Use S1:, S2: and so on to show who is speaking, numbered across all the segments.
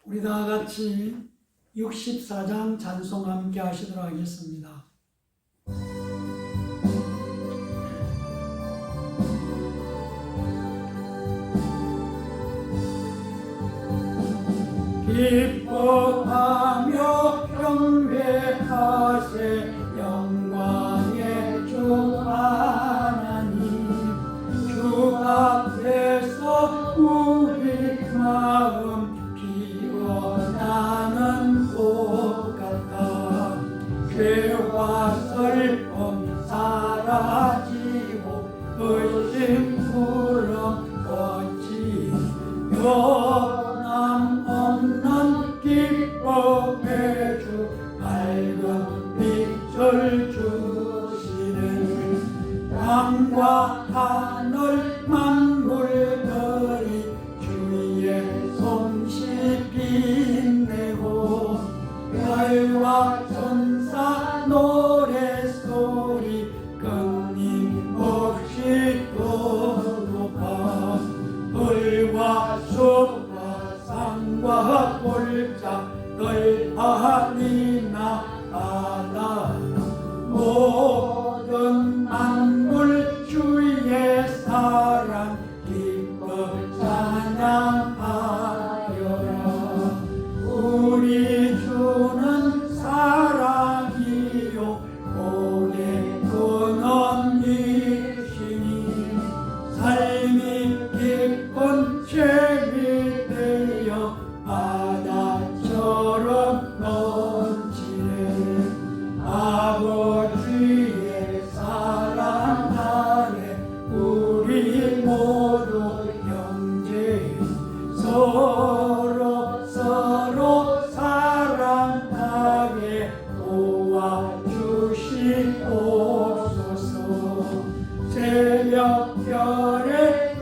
S1: 우리 다 같이 64장 찬송 함께 하시도록 하겠습니다. 기뻐하며 경배하세 영광의 주 하나님, 주 앞에서 우리 마음 피어나는 꽃 같아. 죄와 슬픔 사라지고 의심 구름 꽃이 변함없는 기쁨의 주 밝은 빛을 주시는 땅과 하늘 만물들이 주의 솜씨 빛내고 별과 천사 노래소리 끊임없이 또 높아. 불과 숲과 산과 골짜들 아니나 바다 모든 만물 주의 사랑 기뻐 찬양하여라. 우리 주는 사랑이요 오래 끊임이시니 삶이 기쁜 샘이 되어 바다처럼 넘치네. 아버지의 사랑 아래 우리 모두 형제 서로 사랑하게 도와주시옵소서. 새벽별의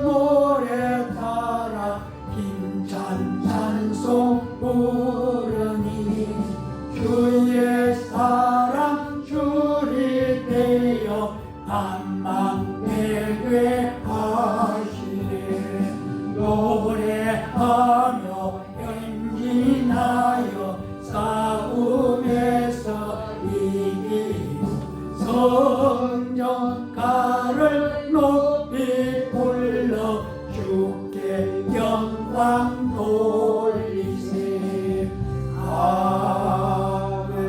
S1: 노래 따라 힘찬 찬송 부르니 주의 사랑 줄이 되어 만만되게 하시네. 노래하며 행진하여 싸움에서 이기고 성령가를 높이 불러 주께 영광 돌리세. 아멘.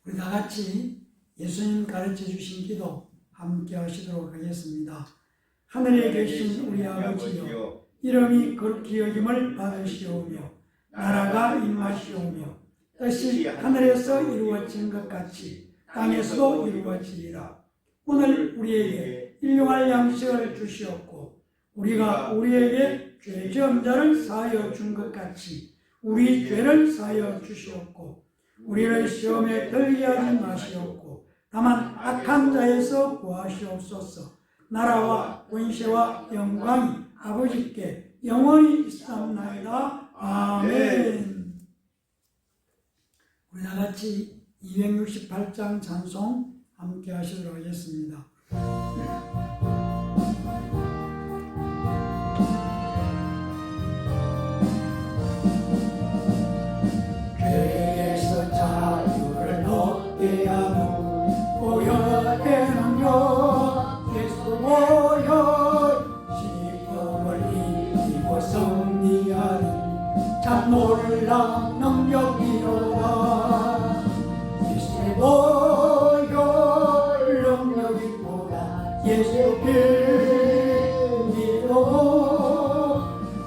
S1: 우리 다 같이 예수님 가르쳐 주신 기도 함께 하시도록 하겠습니다. 하늘에 계신 우리 아버지여, 이름이 거룩히 여김을 받으시오며 나라가 임하시오며 뜻이 하늘에서 이루어진 것 같이 땅에서도 이루어지리라. 오늘 우리에게 일용할 양식을 주시옵고 우리가 우리에게 죄 지은 자를 사하여 준 것 같이 우리 죄를 사하여 주시옵고 우리를 시험에 들게 하지 마시옵고 다만 악한 자에서 구하시옵소서. 나라와 권세와 영광이 아버지께 영원히 있사옵나이다. 아멘. 우리 다 같이 268장 찬송 함께 하시도록 하겠습니다. 죄에서 자유를 얻게 하는 보혈되는요 예수 보혈, 시험을 이기고 승리하는 참 놀라운 능력이로다. 예수의 보혈 능력이로다. 예수의 빛이로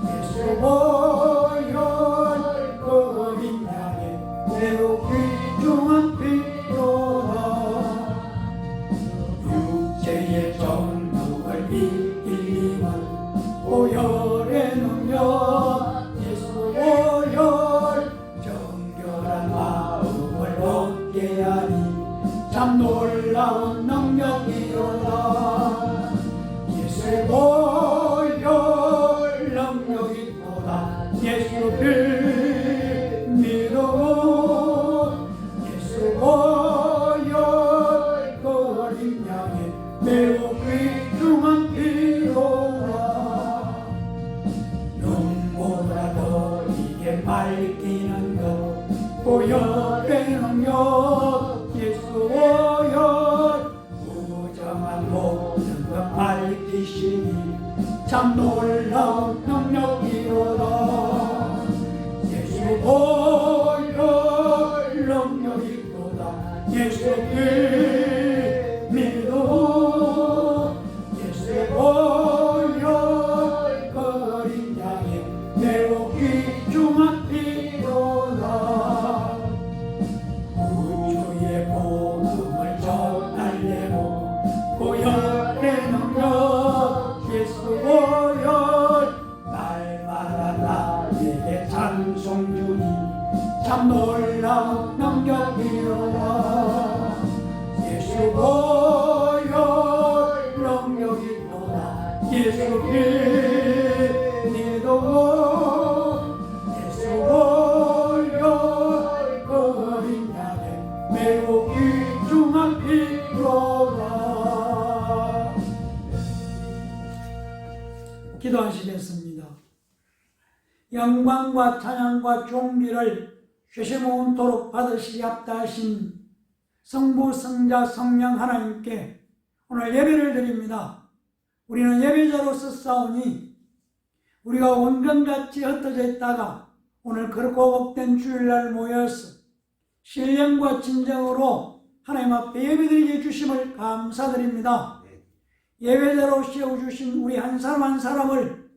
S1: 예수의 보혈 그림 향해 매우 귀중한 빛이로다. 육체의 정욕을 이기는 보혈의 능력 예수 보혈, 정결한 마음을 얻게 하니 참 놀라운 능력이로다. 예수의 보혈 능력이로다. 예수 빛으로 예수 보혈 그림 향해 매우 귀중한 피로다. 보혈의 능력 예수 보혈 무정한 모든 것 밝히시니 참 놀라운 능력이로다. 예수 보혈 능력이로다. 예수 믿어 예수 보혈 거린 양의 매우 귀중한 피로다. 우주의 복음을 전하려고 보혈의 능력 예수 보혈 날마다 나에게 찬송 주니 참 놀라운 능력이로다. 예수 보혈 능력이로다. 예수 믿어 예수 보혈 거린 양의 매우 귀중한 피로다. 기도하시겠습니다. 영광과 찬양과 존귀를 쉐쉐 온토록 받으시기 합당하신 성부, 성자, 성령 하나님께 오늘 예배를 드립니다. 우리는 예배자로서 싸우니 우리가 원전같이 흩어져 있다가 오늘 그렇고 복된 주일날 모여서 신령과 진정으로 하나님 앞에 예배드리게 주심을 감사드립니다. 예배자로 세워주신 우리 한 사람 한 사람을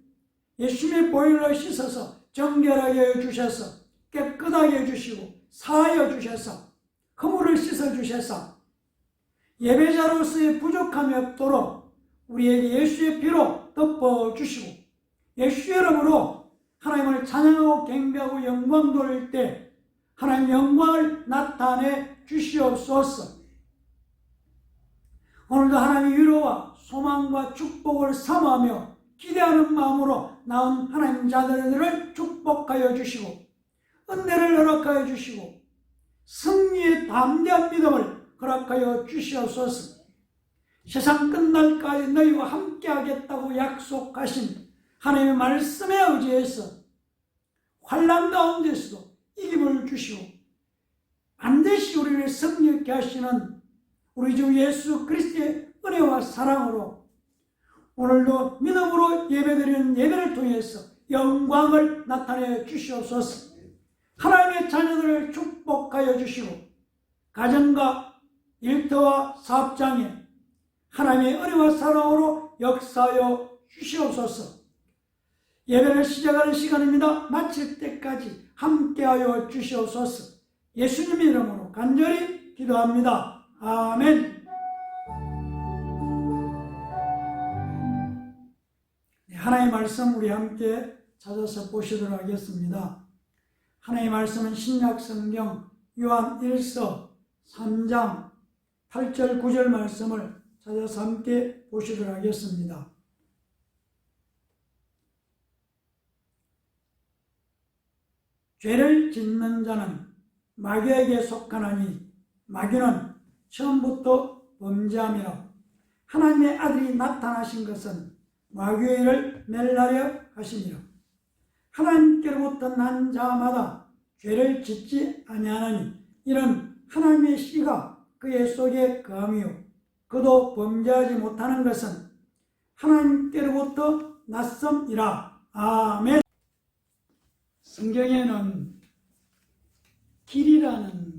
S1: 예수님의 보혈로 씻어서 정결하게 해주셔서 깨끗하게 해주시고 사하여 주셔서 허물을 씻어주셔서 예배자로서의 부족함이 없도록 우리에게 예수의 피로 덮어주시고 예수의 이름으로 하나님을 찬양하고 경배하고 영광 돌릴 때 하나님 영광을 나타내 주시옵소서. 오늘도 하나님의 위로와 소망과 축복을 사모하며 기대하는 마음으로 나온 하나님 자들을 축복하여 주시고 은혜를 허락하여 주시고 승리의 담대한 믿음을 허락하여 주시옵소서. 세상 끝날까지 너희와 함께 하겠다고 약속하신 하나님의 말씀에 의지해서 환난 가운데서도 이김을 주시고 반드시 우리를 승리하게 하시는 우리 주 예수 그리스도의 은혜와 사랑으로 오늘도 믿음으로 예배드리는 예배를 통해서 영광을 나타내 주시옵소서. 하나님의 자녀들을 축복하여 주시고 가정과 일터와 사업장에 하나님의 은혜와 사랑으로 역사하여 주시옵소서. 예배를 시작하는 시간입니다. 마칠 때까지 함께하여 주시옵소서. 예수님 이름으로 간절히 기도합니다. 아멘. 하나님의 말씀 우리 함께 찾아서 보시도록 하겠습니다. 하나님의 말씀은 신약성경 요한 1서 3장 8절 9절 말씀을 찾아서 함께 보시도록 하겠습니다. 죄를 짓는 자는 마귀에게 속하나니 마귀는 처음부터 범죄함이라. 하나님의 아들이 나타나신 것은 마귀의 일을 멸하려 하심이라. 하나님께로부터 난 자마다 죄를 짓지 아니하나니 이는 하나님의 씨가 그의 속에 거함이요 그도 범죄하지 못하는 것은 하나님께로부터 났음이라. 아멘. 성경에는 길이라는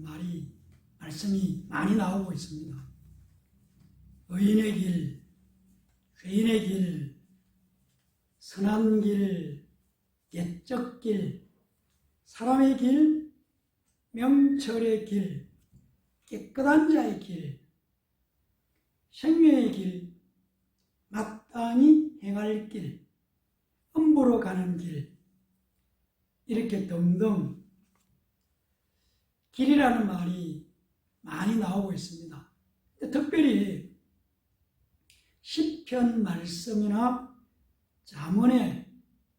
S1: 말씀이 많이 나오고 있습니다. 의인의 길, 죄인의 길, 선한 길, 옛적 길, 사람의 길, 명철의 길, 깨끗한 자의 길, 생명의 길, 마땅히 행할 길, 음부로 가는 길, 이렇게 등등 길이라는 말이 많이 나오고 있습니다. 특별히 시편 말씀이나 잠언에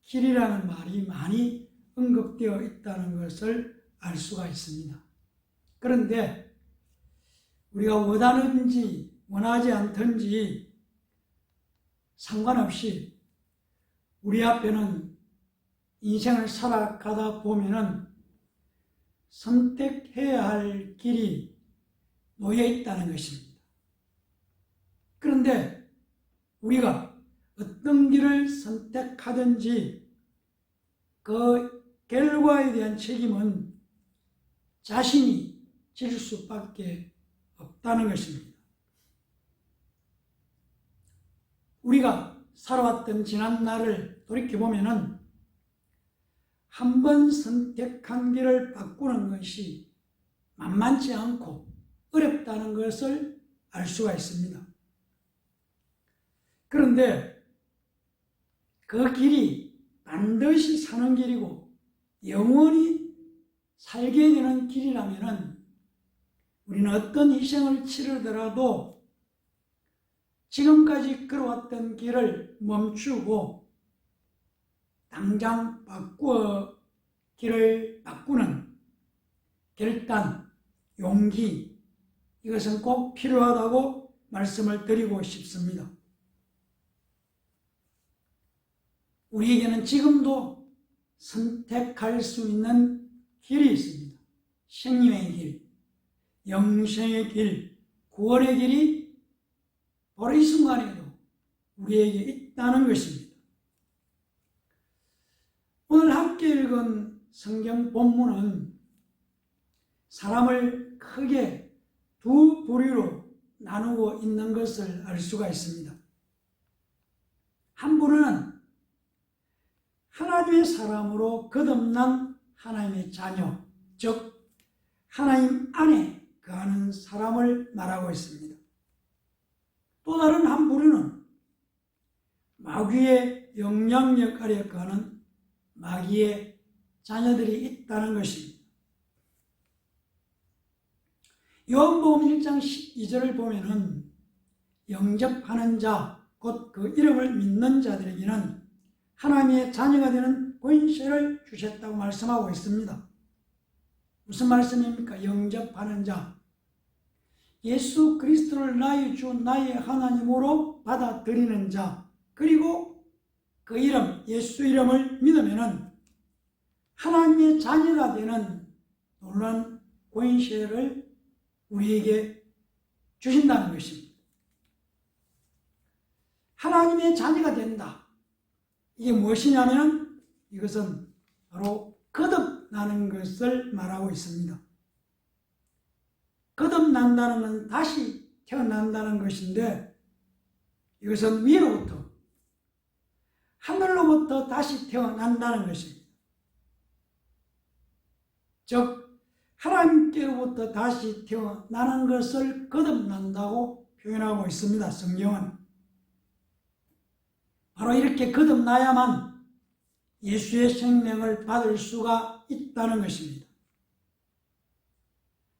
S1: 길이라는 말이 많이 언급되어 있다는 것을 알 수가 있습니다. 그런데 우리가 원하는지 원하지 않든지 상관없이 우리 앞에는 인생을 살아가다 보면은 선택해야 할 길이 놓여 있다는 것입니다. 그런데 우리가 어떤 길을 선택하든지 그 결과에 대한 책임은 자신이 질 수밖에 없다는 것입니다. 우리가 살아왔던 지난 날을 돌이켜보면 한 번 선택한 길을 바꾸는 것이 만만치 않고 어렵다는 것을 알 수가 있습니다. 그런데 그 길이 반드시 사는 길이고 영원히 살게 되는 길이라면 우리는 어떤 희생을 치르더라도 지금까지 걸어왔던 길을 멈추고 당장 바꾸어 길을 바꾸는 결단, 용기, 이것은 꼭 필요하다고 말씀을 드리고 싶습니다. 우리에게는 지금도 선택할 수 있는 길이 있습니다. 생명의 길, 영생의 길, 구원의 길이 바로 이 순간에도 우리에게 있다는 것입니다. 오늘 함께 읽은 성경 본문은 사람을 크게 두 부류로 나누고 있는 것을 알 수가 있습니다. 한 부류는 하나님의 사람으로 거듭난 하나님의 자녀, 즉 하나님 안에 거하는 사람을 말하고 있습니다. 또 다른 한 부류는 마귀의 영향력 아래 거하는 마귀의 자녀들이 있다는 것입니다. 요한복음 1장 12절을 보면은 영접하는 자, 곧 그 이름을 믿는 자들에게는 하나님의 자녀가 되는 권세를 주셨다고 말씀하고 있습니다. 무슨 말씀입니까? 영접하는 자, 예수 그리스도를 나의 주, 나의 하나님으로 받아들이는 자, 그리고 그 이름, 예수 이름을 믿으면은 하나님의 자녀가 되는 놀라운 권세를 우리에게 주신다는 것입니다. 하나님의 자녀가 된다. 이게 무엇이냐면 이것은 바로 거듭나는 것을 말하고 있습니다. 거듭난다는 건 다시 태어난다는 것인데 이것은 위로부터 하늘로부터 다시 태어난다는 것입니다. 즉 하나님께로부터 다시 태어나는 것을 거듭난다고 표현하고 있습니다. 성경은 바로 이렇게 거듭나야만 예수의 생명을 받을 수가 있다는 것입니다.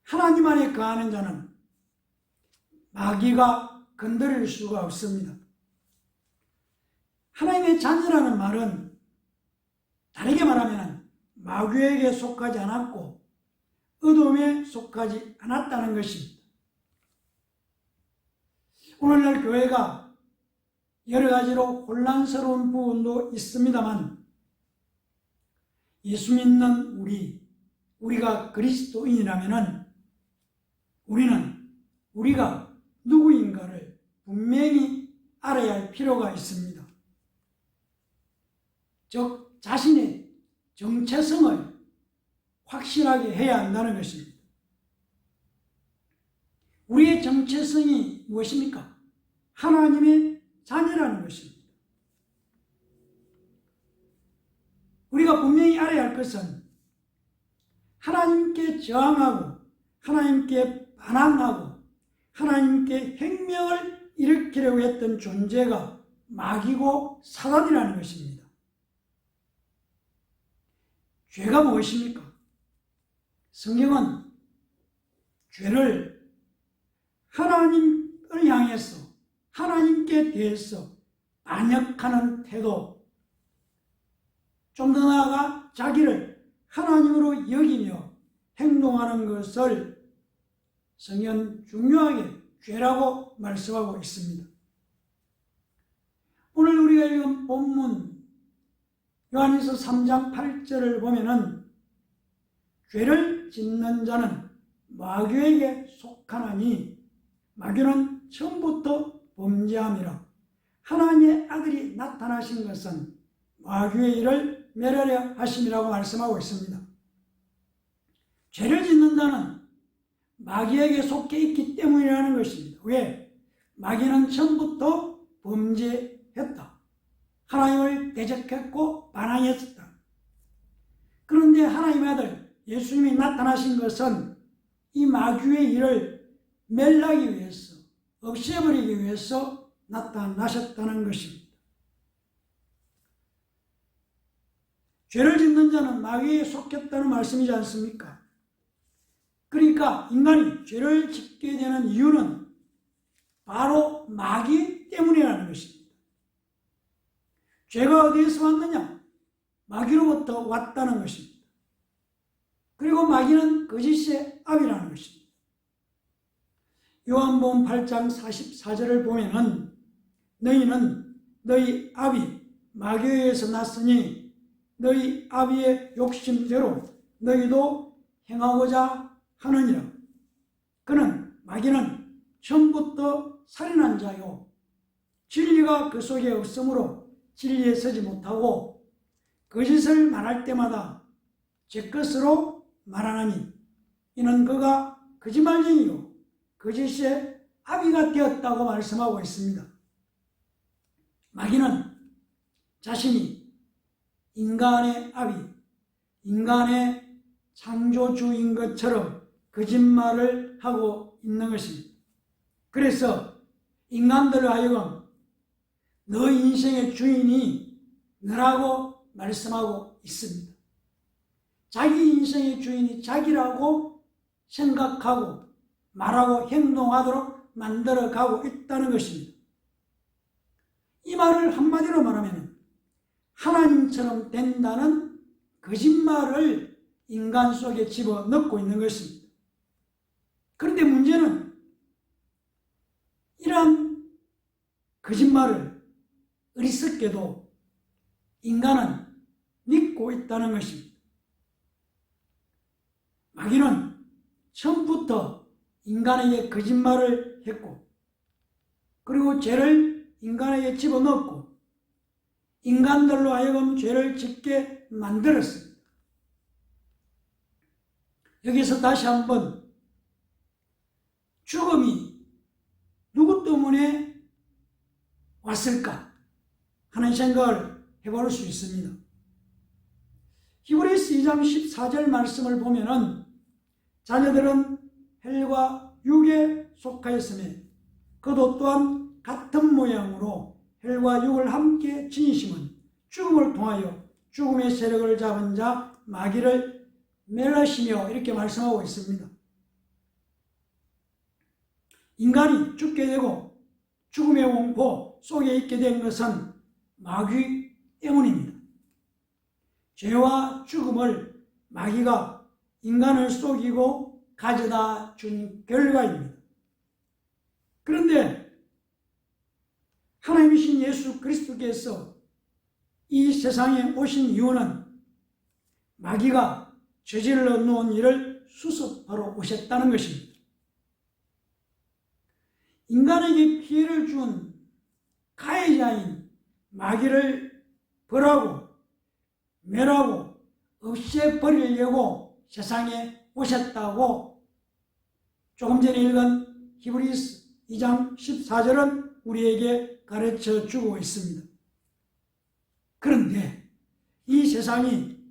S1: 하나님 안에 거하는 자는 마귀가 건드릴 수가 없습니다. 하나님의 자녀라는 말은 다르게 말하면 마귀에게 속하지 않았고 어둠에 속하지 않았다는 것입니다. 오늘날 교회가 여러 가지로 혼란스러운 부분도 있습니다만 예수 믿는 우리가 그리스도인이라면 우리는 우리가 누구인가를 분명히 알아야 할 필요가 있습니다. 즉 자신의 정체성을 확실하게 해야 한다는 것입니다. 우리의 정체성이 무엇입니까? 하나님의 자녀라는 것입니다. 우리가 분명히 알아야 할 것은 하나님께 저항하고 하나님께 반항하고 하나님께 혁명을 일으키려고 했던 존재가 마귀고 사단이라는 것입니다. 죄가 무엇입니까? 성경은 죄를 하나님을 향해서 하나님께 대해서 반역하는 태도, 좀 더 나아가 자기를 하나님으로 여기며 행동하는 것을 성경은 중요하게 죄라고 말씀하고 있습니다. 오늘 우리가 읽은 본문 요한일서 3장 8절을 보면은 죄를 죄를 짓는 자는 마귀에게 속하나니 마귀는 처음부터 범죄함이라. 하나님의 아들이 나타나신 것은 마귀의 일을 멸하려 하심이라고 말씀하고 있습니다. 죄를 짓는 자는 마귀에게 속해 있기 때문이라는 것입니다. 왜? 마귀는 처음부터 범죄했다. 하나님을 대적했고 반항했었다. 그런데 하나님의 아들 예수님이 나타나신 것은 이 마귀의 일을 멸하기 위해서, 없애버리기 위해서 나타나셨다는 것입니다. 죄를 짓는 자는 마귀에 속했다는 말씀이지 않습니까? 그러니까 인간이 죄를 짓게 되는 이유는 바로 마귀 때문이라는 것입니다. 죄가 어디에서 왔느냐? 마귀로부터 왔다는 것입니다. 그리고 마귀는 거짓의 아비라는 것입니다. 요한복음 8장 44절을 보면은 너희는 너희 아비 마귀에 의해서 났으니 너희 아비의 욕심대로 너희도 행하고자 하느니라. 그는 마귀는 처음부터 살인한 자요 진리가 그 속에 없으므로 진리에 서지 못하고 거짓을 말할 때마다 제 것으로 말하나니 이는 그가 거짓말쟁이요 거짓의 아비가 되었다고 말씀하고 있습니다. 마귀는 자신이 인간의 아비, 인간의 창조주인 것처럼 거짓말을 하고 있는 것입니다. 그래서 인간들을 하여금 너 인생의 주인이 너라고 말씀하고 있습니다. 자기 인생의 주인이 자기라고 생각하고 말하고 행동하도록 만들어가고 있다는 것입니다. 이 말을 한마디로 말하면 하나님처럼 된다는 거짓말을 인간 속에 집어넣고 있는 것입니다. 그런데 문제는 이러한 거짓말을 어리석게도 인간은 믿고 있다는 것입니다. 마귀는 처음부터 인간에게 거짓말을 했고 그리고 죄를 인간에게 집어넣고 인간들로 하여금 죄를 짓게 만들었습니다. 여기서 다시 한번 죽음이 누구 때문에 왔을까 하는 생각을 해볼 수 있습니다. 히브리서 2장 14절 말씀을 보면은 자녀들은 헬과 육에 속하였으며 그도 또한 같은 모양으로 헬과 육을 함께 지니심은 죽음을 통하여 죽음의 세력을 잡은 자 마귀를 멸하시며 이렇게 말씀하고 있습니다. 인간이 죽게 되고 죽음의 공포 속에 있게 된 것은 마귀 때문입니다. 죄와 죽음을 마귀가 인간을 속이고 가져다 준 결과입니다. 그런데 하나님이신 예수 그리스도께서 이 세상에 오신 이유는 마귀가 저질러 놓은 일을 수습하러 오셨다는 것입니다. 인간에게 피해를 준 가해자인 마귀를 벌하고 멸하고 없애버리려고 세상에 오셨다고 조금 전에 읽은 히브리서 2장 14절은 우리에게 가르쳐 주고 있습니다. 그런데 이 세상은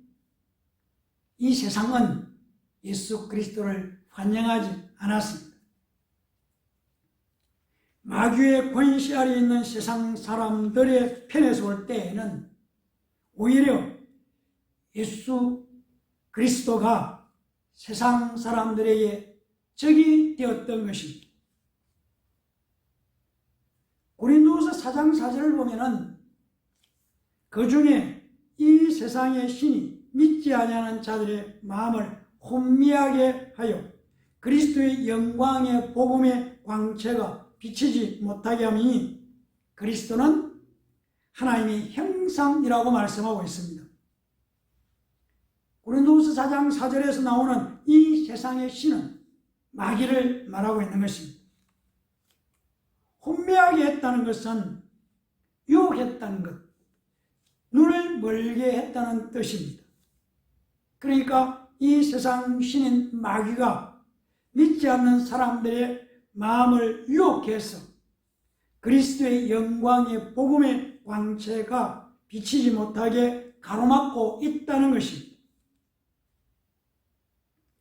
S1: 예수 그리스도를 환영하지 않았습니다. 마귀의 권세 아래 있는 세상 사람들의 편에서 올 때에는 오히려 예수 그리스도가 세상 사람들에게 적이 되었던 것입니다. 고린도후서 4장 4절을 보면은 그 중에 이 세상의 신이 믿지 아니하는 자들의 마음을 혼미하게 하여 그리스도의 영광의 복음의 광채가 비치지 못하게 하니 그리스도는 하나님의 형상이라고 말씀하고 있습니다. 고린도후서 고린도후서 4장 4절에서 나오는 이 세상의 신은 마귀를 말하고 있는 것입니다. 혼미하게 했다는 것은 유혹했다는 것, 눈을 멀게 했다는 뜻입니다. 그러니까 이 세상 신인 마귀가 믿지 않는 사람들의 마음을 유혹해서 그리스도의 영광의 복음의 광채가 비치지 못하게 가로막고 있다는 것입니다.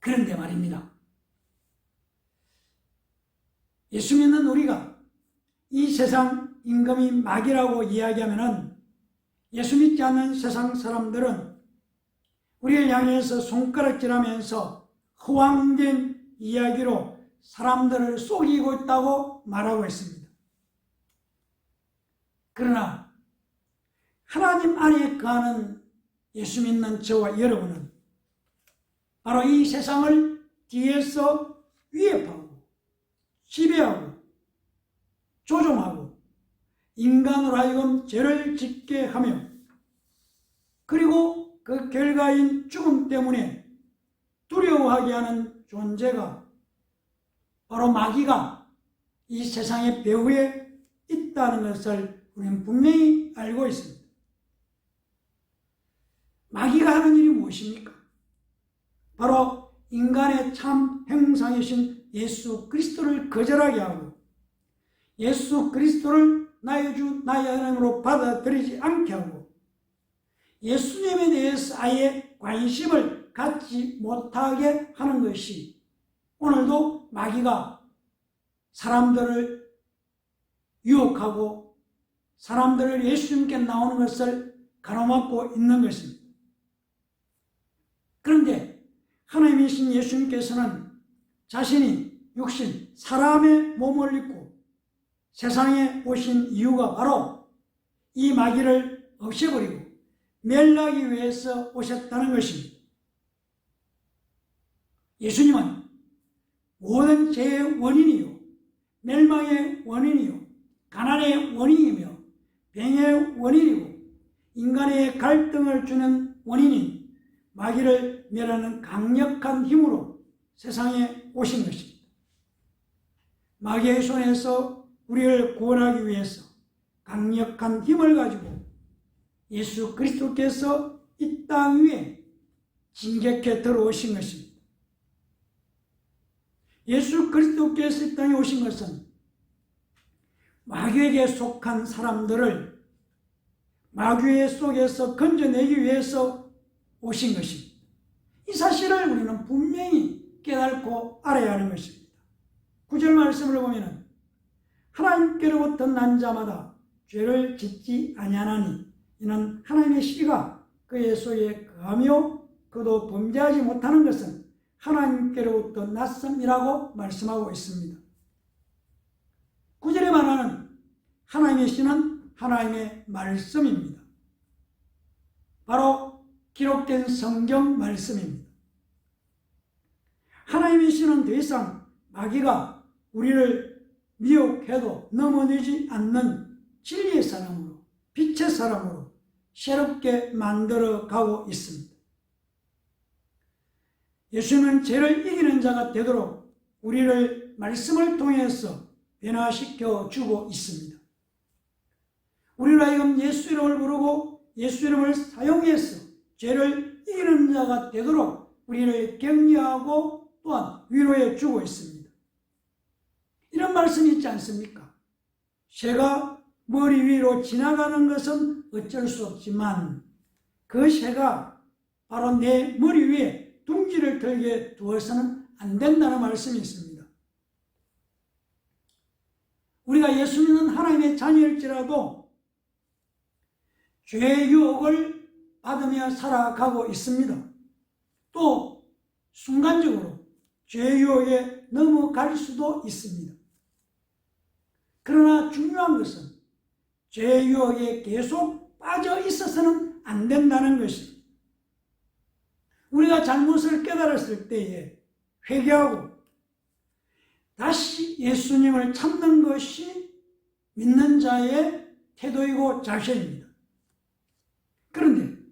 S1: 그런데 말입니다. 예수 믿는 우리가 이 세상 임금이 마귀라고 이야기하면은 예수 믿지 않는 세상 사람들은 우리를 향해서 손가락질하면서 허황된 이야기로 사람들을 속이고 있다고 말하고 있습니다. 그러나 하나님 안에 거하는 예수 믿는 저와 여러분은 바로 이 세상을 뒤에서 위협하고 지배하고 조종하고 인간으로 하여금 죄를 짓게 하며 그리고 그 결과인 죽음 때문에 두려워하게 하는 존재가 바로 마귀가 이 세상의 배후에 있다는 것을 우리는 분명히 알고 있습니다. 마귀가 하는 일이 무엇입니까? 바로 인간의 참 형상이신 예수 그리스도를 거절하게 하고 예수 그리스도를 나의 주 나의 하나님으로 받아들이지 않게 하고 예수님에 대해서 아예 관심을 갖지 못하게 하는 것이 오늘도 마귀가 사람들을 유혹하고 사람들을 예수님께 나오는 것을 가로막고 있는 것입니다. 그런데 하나님이신 예수님께서는 자신이 육신, 사람의 몸을 입고 세상에 오신 이유가 바로 이 마귀를 없애버리고 멸하기 위해서 오셨다는 것입니다. 예수님은 모든 죄의 원인이요, 멸망의 원인이요, 가난의 원인이며 병의 원인이고 인간의 갈등을 주는 원인인 마귀를 멸하는 강력한 힘으로 세상에 오신 것입니다. 마귀의 손에서 우리를 구원하기 위해서 강력한 힘을 가지고 예수 그리스도께서 이 땅 위에 진격해 들어오신 것입니다. 예수 그리스도께서 이 땅에 오신 것은 마귀에게 속한 사람들을 마귀의 속에서 건져내기 위해서 오신 것입니다. 이 사실을 우리는 분명히 깨닫고 알아야 하는 것입니다. 9절 말씀을 보면 하나님께로부터 난 자마다 죄를 짓지 아니하나니 이는 하나님의 씨가 그의 속에 거하며 그도 범죄하지 못하는 것은 하나님께로부터 났음이라고 말씀하고 있습니다. 9절에 말하는 하나님의 씨는 하나님의 말씀입니다. 바로 기록된 성경 말씀입니다. 하나님의 씨는 더 이상 마귀가 우리를 미혹해도 넘어지지 않는 진리의 사람으로 빛의 사람으로 새롭게 만들어 가고 있습니다. 예수님은 죄를 이기는 자가 되도록 우리를 말씀을 통해서 변화시켜 주고 있습니다. 우리로 하여금 예수 이름을 부르고 예수 이름을 사용해서 죄를 이기는 자가 되도록 우리를 격려하고 또한 위로해 주고 있습니다. 이런 말씀이 있지 않습니까? 새가 머리 위로 지나가는 것은 어쩔 수 없지만 그 새가 바로 내 머리 위에 둥지를 들게 두어서는 안 된다는 말씀이 있습니다. 우리가 예수 믿는 하나님의 자녀일지라도 죄의 유혹을 받으며 살아가고 있습니다. 또 순간적으로 죄의 유혹에 넘어갈 수도 있습니다. 그러나 중요한 것은 죄의 유혹에 계속 빠져 있어서는 안 된다는 것입니다. 우리가 잘못을 깨달았을 때에 회개하고 다시 예수님을 찾는 것이 믿는 자의 태도이고 자세입니다. 그런데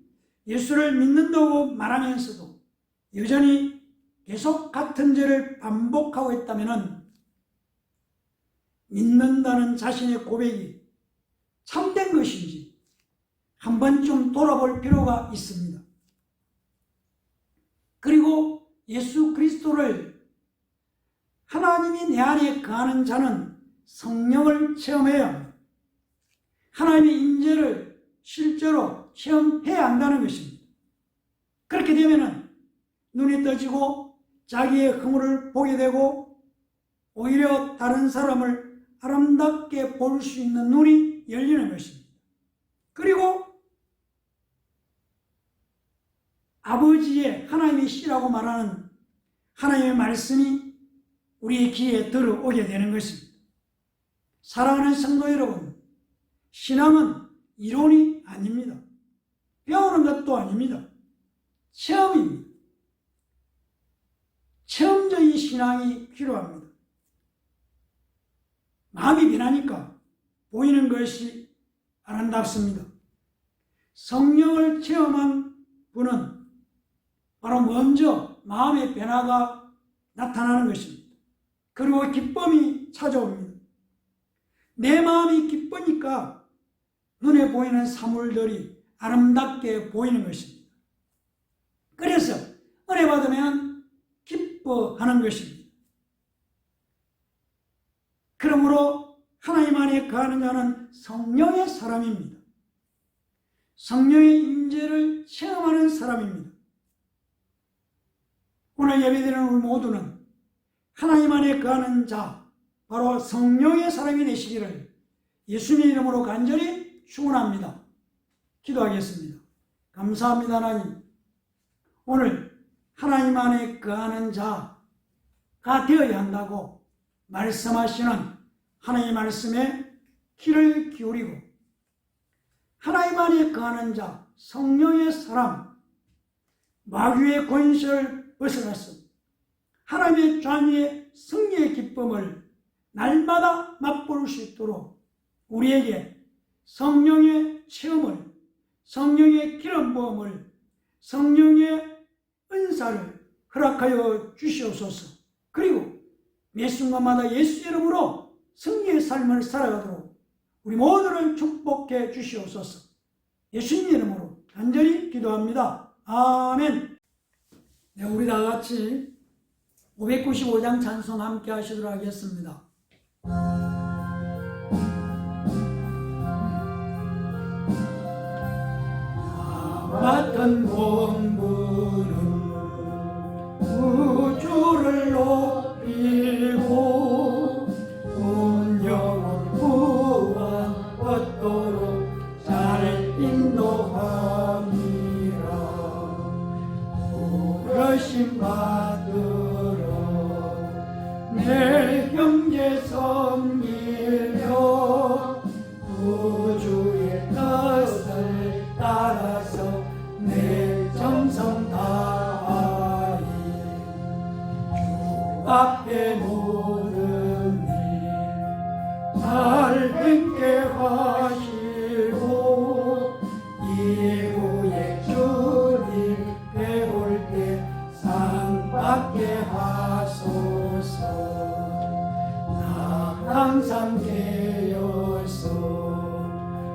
S1: 예수를 믿는다고 말하면서도 여전히 계속 같은 죄를 반복하고 있다면 믿는다는 자신의 고백이 참된 것인지 한 번쯤 돌아볼 필요가 있습니다. 그리고 예수 그리스도를 하나님이 내 안에 거하는 자는 성령을 체험해야 합니다. 하나님의 임재를 실제로 체험해야 한다는 것입니다. 그렇게 되면 눈이 떠지고 자기의 허물을 보게 되고 오히려 다른 사람을 아름답게 볼 수 있는 눈이 열리는 것입니다. 그리고 아버지의 하나님의 씨라고 말하는 하나님의 말씀이 우리의 귀에 들어오게 되는 것입니다. 사랑하는 성도 여러분, 신앙은 이론이 아닙니다. 배우는 것도 아닙니다. 체험입니다. 체험적인 신앙이 필요합니다. 마음이 변하니까 보이는 것이 아름답습니다. 성령을 체험한 분은 바로 먼저 마음의 변화가 나타나는 것입니다. 그리고 기쁨이 찾아옵니다. 내 마음이 기쁘니까 눈에 보이는 사물들이 아름답게 보이는 것입니다. 그래서 은혜 받으면 기뻐하는 것입니다. 그러므로 하나님 안에 거하는 자는 성령의 사람입니다. 성령의 임재를 체험하는 사람입니다. 오늘 예배드리는 우리 모두는 하나님 안에 거하는 자, 바로 성령의 사람이 되시기를 예수님의 이름으로 간절히 축원합니다. 기도하겠습니다. 감사합니다. 하나님, 오늘 하나님 안에 거하는 자가 되어야 한다고 말씀하시는 하나님의 말씀에 귀를 기울이고 하나님 안에 거하는 자, 성령의 사람, 마귀의 권세를 벗어나서 하나님의 존귀의 승리의 기쁨을 날마다 맛볼 수 있도록 우리에게 성령의 체험을, 성령의 기름 부음을, 성령의 은사를 허락하여 주시옵소서. 그리고 매 순간마다 예수 이름으로 승리의 삶을 살아가도록 우리 모두를 축복해 주시옵소서. 예수님 이름으로 간절히 기도합니다. 아멘. 네, 우리 다 같이 595장 찬송 함께 하시도록 하겠습니다. 맡은 공부는 우주를 높이고 운명은 구원 얻도록 잘 인도함이라. 부르심 받으러 내 형제 섬기며 우주의 뜻을 따라서 내 정성 다하리. 주 앞에 모든 일 잘 행게 하시고 이후에 주님 배울 때 상 받게 하소서. 나 항상 깨어서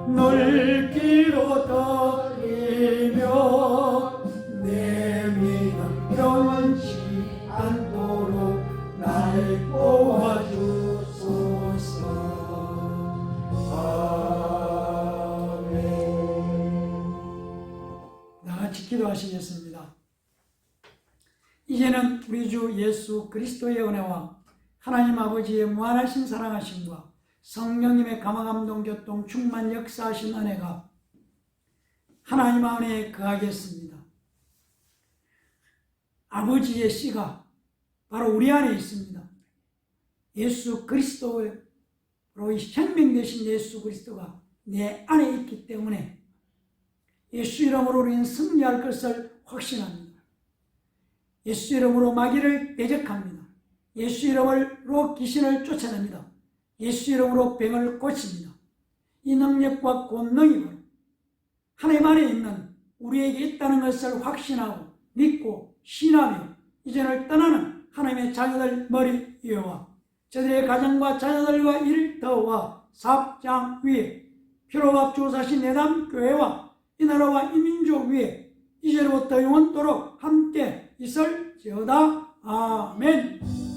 S1: 늘 기도드리며 내 믿음 변치 않도록 날 도와주소서. 아멘. 나같이 기도하시겠습니다. 이제는 우리 주 예수 그리스도의 은혜와 하나님 아버지의 무한하신 사랑하심과 성령님의 감화감동 교통 충만 역사하신 은혜가 하나님 안에 거하겠습니다. 아버지의 씨가 바로 우리 안에 있습니다. 예수 그리스도로 생명 되신 예수 그리스도가 내 안에 있기 때문에 예수 이름으로 우리는 승리할 것을 확신합니다. 예수 이름으로 마귀를 대적합니다. 예수 이름으로 귀신을 쫓아냅니다. 예수 이름으로 병을 고칩니다. 이 능력과 권능이 바로 하나님 안에 있는 우리에게 있다는 것을 확신하고 믿고 신하며 이전을 떠나는 하나님의 자녀들 머리 위와 저들의 가정과 자녀들과 일터와 사업장 위에 피로밥 주사신 내담교회와 이 나라와 이 민족 위에 이제로부터 영원토록 함께 있을지어다. 아멘.